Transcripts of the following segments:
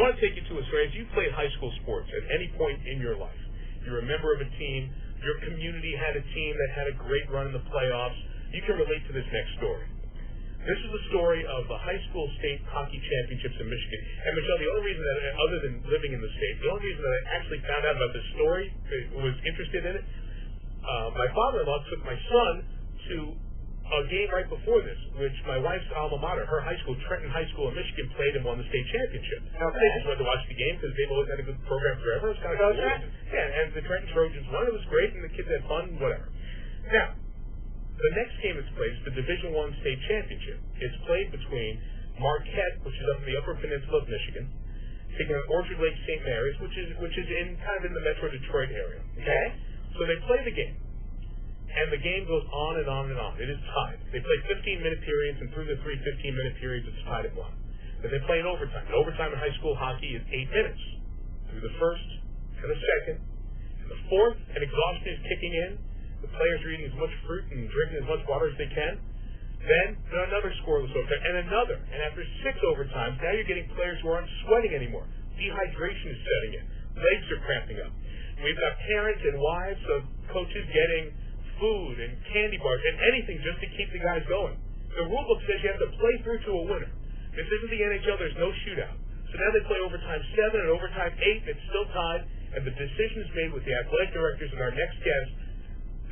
want to take you to a story. As you played high school sports at any point in your life, you're a member of a team, your community had a team that had a great run in the playoffs, you can relate to this next story. This is the story of the high school state hockey championships in Michigan. And Michelle, the only reason that, other than living in the state, the only reason that I actually found out about this story, was interested in it, my father-in-law took my son to a game right before this, which my wife's alma mater, her high school, Trenton High School in Michigan, played and won the state championship. Okay. They just wanted to watch the game because they've always had a good program forever. It's kind of cool. Yeah, and the Trenton Trojans won. It was great, and the kids had fun, whatever. Now, the next game that's played is the Division I state championship. It's played between Marquette, which is up in the Upper Peninsula of Michigan, taking on Orchard Lake St. Mary's, which is in kind of in the Metro Detroit area. Okay. So they play the game. And the game goes on and on and on. It is tied. They play 15-minute periods, and through the 3 15-minute periods, it's tied at 1. Then they play in overtime. And overtime in high school hockey is 8 minutes. Through the first and the second and the fourth, and exhaustion is kicking in. The players are eating as much fruit and drinking as much water as they can. Then another scoreless overtime, and another. And after 6 overtimes, now you're getting players who aren't sweating anymore. Dehydration is setting in. Legs are cramping up. We've got parents and wives of coaches getting food and candy bars and anything just to keep the guys going. The rule book says you have to play through to a winner. This isn't the NHL. There's no shootout. So now they play overtime 7 and overtime 8, and it's still tied. And the decision is made with the athletic directors and our next guest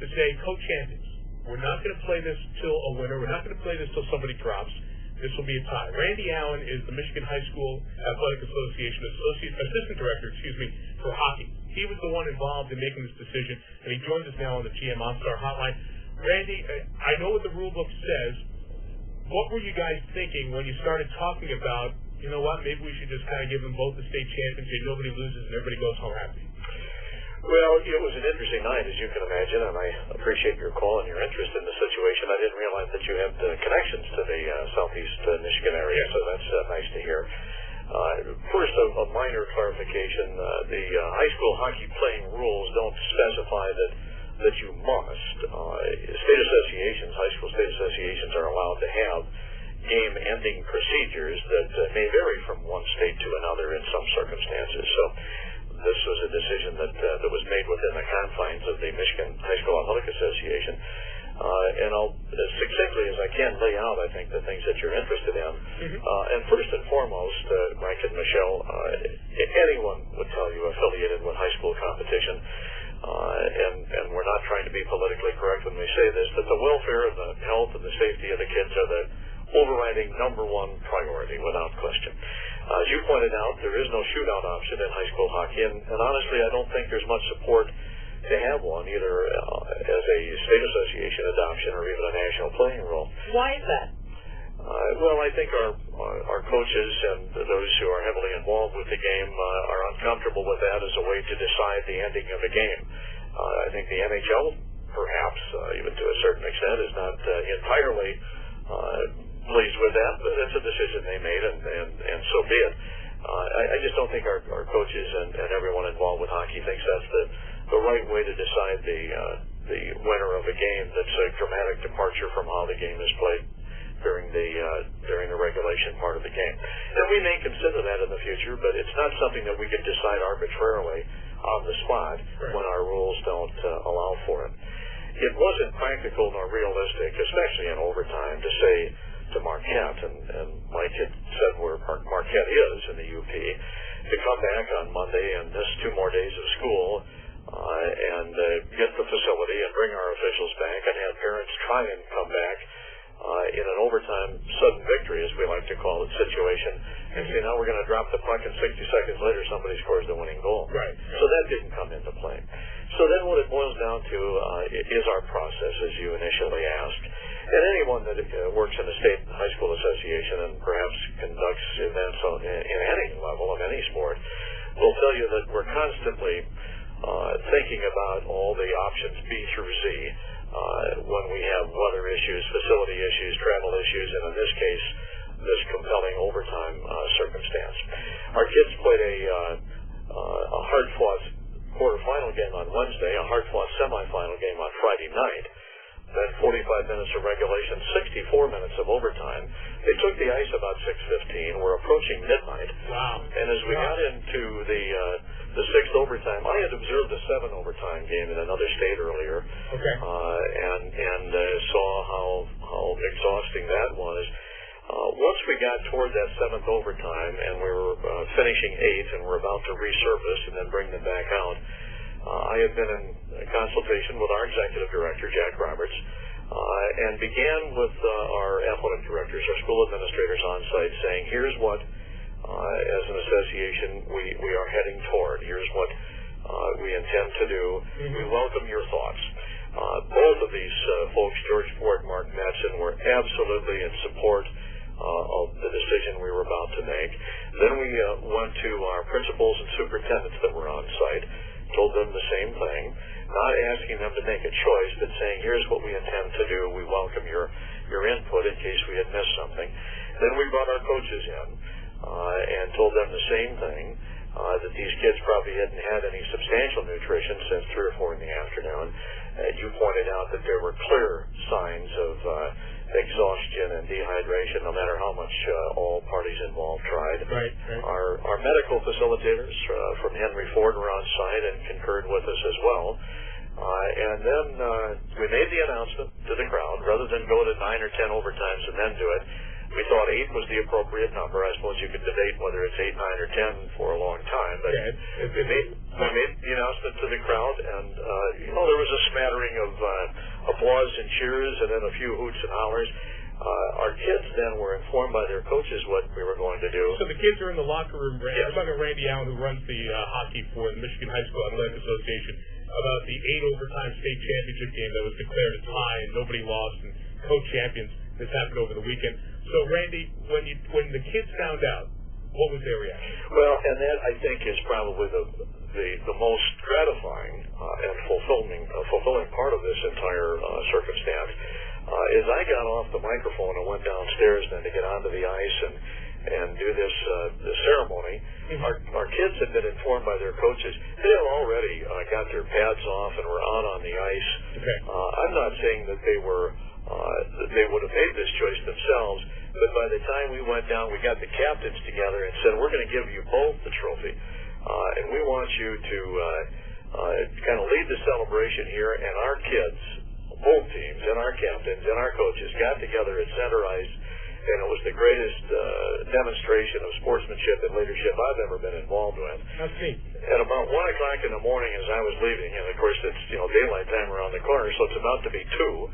to say, co-champions, we're not going to play this till a winner. We're not going to play this till somebody drops. This will be a tie. Randy Allen is the Michigan High School Athletic Association Assistant Director, for hockey. He was the one involved in making this decision, and he joins us now on the GM OnStar hotline. Randy, I know what the rule book says. What were you guys thinking when you started talking about, you know what, maybe we should just kind of give them both the state championship, nobody loses, and everybody goes home happy? Well, it was an interesting night, as you can imagine, and I appreciate your call and your interest in the situation. I didn't realize that you had connections to the southeast Michigan area, so that's nice to hear. First, a minor clarification. The high school hockey playing rules don't specify that you must. State associations, high school state associations, are allowed to have game-ending procedures that may vary from one state to another in some circumstances. So this was a decision that was made within the confines of the Michigan High School Athletic Association. And I'll, as succinctly as I can, lay out, I think, the things that you're interested in. And first and foremost, Mike and Michelle, anyone would tell you affiliated with high school competition, and we're not trying to be politically correct when we say this, that the welfare and the health and the safety of the kids are the overriding number one priority, without question. As you pointed out, there is no shootout option in high school hockey, and honestly, I don't think there's much support to have one, either as a state association adoption or even a national playing rule. Why is that? Well, I think our coaches and those who are heavily involved with the game are uncomfortable with that as a way to decide the ending of a game. I think the NHL, perhaps, even to a certain extent, is not entirely pleased with that, but it's a decision they made, and so be it. I just don't think our coaches and everyone involved with hockey thinks that's the right way to decide the winner of a game that's a dramatic departure from how the game is played during the regulation part of the game. And we may consider that in the future, but it's not something that we can decide arbitrarily on the spot when our rules don't allow for it. It wasn't practical nor realistic, especially in overtime, to say to Marquette, and Mike had said where Marquette is in the UP, to come back on Monday and miss 2 more days of school and get the facility and bring our officials back and have parents try and come back in an overtime sudden victory, as we like to call it, situation, and say, now we're going to drop the puck and 60 seconds later somebody scores the winning goal. Right. So that didn't come into play. So then what it boils down to is our process, as you initially asked. And anyone that works in a state high school association and perhaps conducts events in any level of any sport will tell you that we're constantly thinking about all the options B through Z when we have weather issues, facility issues, travel issues, and in this case, this compelling overtime circumstance. Our kids played a hard-fought quarterfinal game on Wednesday, a hard-fought semifinal game on Friday night. then 45 minutes of regulation, 64 minutes of overtime. They took the ice about 6:15. We're approaching midnight. Wow. And as we got into the sixth overtime, I had observed a 7-overtime game in another state earlier. Okay. And saw how exhausting that was. Once we got toward that 7th overtime and we were finishing 8th and we're about to resurface and then bring them back out, I had been in consultation with our executive director, Jack Roberts, and began with our athletic directors, our school administrators on site, saying, here's what, as an association, we are heading toward. Here's what we intend to do. We welcome your thoughts. Both of these folks, George Ford and Mark Madsen, were absolutely in support of the decision we were about to make. Then we went to our principals and superintendents that were on site, told them the same thing, not asking them to make a choice, but saying, here's what we intend to do. We welcome your input in case we had missed something. Then we brought our coaches in and told them the same thing, that these kids probably hadn't had any substantial nutrition since 3 or 4 in the afternoon. You pointed out that there were clear signs of exhaustion and dehydration, no matter how much all parties involved tried. Right. Our medical facilitators from Henry Ford were on site and concurred with us as well. And then we made the announcement to the crowd, rather than go to 9 or 10 overtimes and then do it. We thought 8 was the appropriate number. I suppose you could debate whether it's 8, 9, or 10 for a long time, but we made the announcement to the crowd, and there was a smattering of applause and cheers, and then a few hoots and hollers. Our kids then were informed by their coaches what we were going to do. So the kids are in the locker room. Yes. I'm talking to Randy Allen, who runs the hockey for the Michigan High School Athletic Association, about the 8-overtime state championship game that was declared a tie and nobody lost, and co-champions. This happened over the weekend. So, Randy, when the kids found out, what was their reaction? Well, and that, I think, is probably the most gratifying and fulfilling part of this entire circumstance. As I got off the microphone and went downstairs then to get onto the ice and do this ceremony, our kids had been informed by their coaches. They had already got their pads off and were out on the ice. Okay. I'm not saying that they would have made this choice themselves, but by the time we went down, we got the captains together and said, we're going to give you both the trophy, and we want you to kind of lead the celebration here. And our kids, both teams, and our captains, and our coaches got together at center ice, and it was the greatest demonstration of sportsmanship and leadership I've ever been involved with. That's neat. At about 1 o'clock in the morning as I was leaving, and of course it's daylight time around the corner, so it's about to be 2,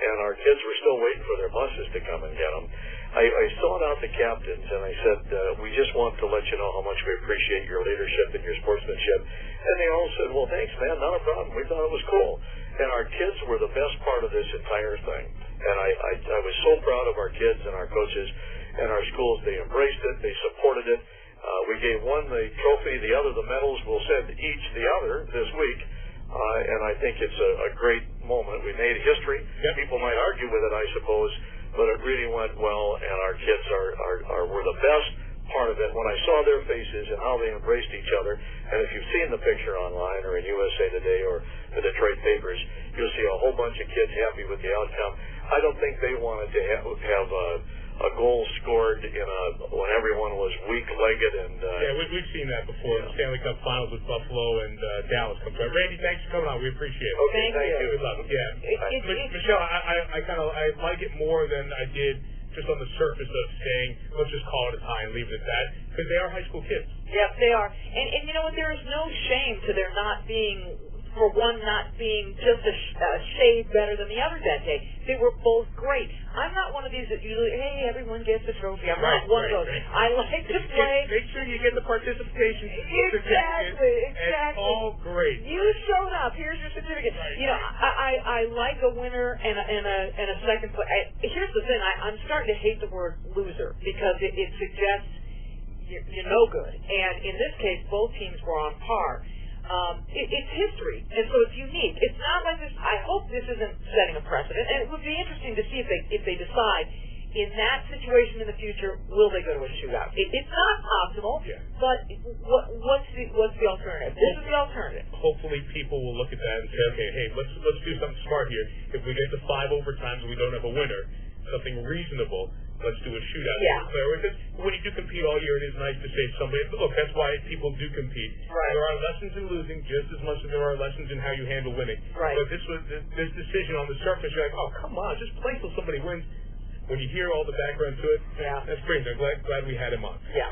and our kids were still waiting for their buses to come and get them. I sought out the captains, and I said, we just want to let you know how much we appreciate your leadership and your sportsmanship. And they all said, well, thanks, man, not a problem. We thought it was cool. And our kids were the best part of this entire thing. And I was so proud of our kids and our coaches and our schools. They embraced it. They supported it. We gave one the trophy, the other the medals. We'll send each the other this week. And I think it's a great moment. We made history. Yep. People might argue with it, I suppose, but it really went well, and our kids were the best part of it. When I saw their faces and how they embraced each other, and if you've seen the picture online or in USA Today or the Detroit papers, you'll see a whole bunch of kids happy with the outcome. I don't think they wanted to have a goal scored when everyone was weak-legged and we've seen that before. The Stanley Cup Finals with Buffalo and Dallas comes out. Randy, thanks for coming on. We appreciate it. Okay, thank you. Good luck. Yeah. Michelle, I like it more than I did just on the surface of saying, let's just call it a tie and leave it at that, because they are high school kids. Yes, they are. And you know what? There is no shame to their not being, for one not being just a shade better than the other that day. They were both great. I'm not one of these that usually, hey, everyone gets a trophy. I'm not one of those. I like to play. Make sure you get the participation certificate. Exactly. And all great. You showed up. Here's your certificate. Right. I like a winner and a second place. Here's the thing. I'm starting to hate the word loser because it suggests you're no good. And in this case, both teams were on par. It's history, and so it's unique. It's not like this. I hope this isn't setting a precedent, and it would be interesting to see if they decide in that situation in the future, will they go to a shootout? It's not possible, but what's the alternative? This is the alternative. Hopefully people will look at that and say, okay, hey, let's do something smart here. If we get to 5 overtimes and we don't have a winner, something reasonable, let's do a shootout. Because when you do compete all year, it is nice to save somebody. Look, that's why people do compete. Right. There are lessons in losing just as much as there are lessons in how you handle winning. Right. But this decision on the surface, you're like, oh, come on, just play till somebody wins. When you hear all the background to it, that's great. I'm glad we had him on. Yeah.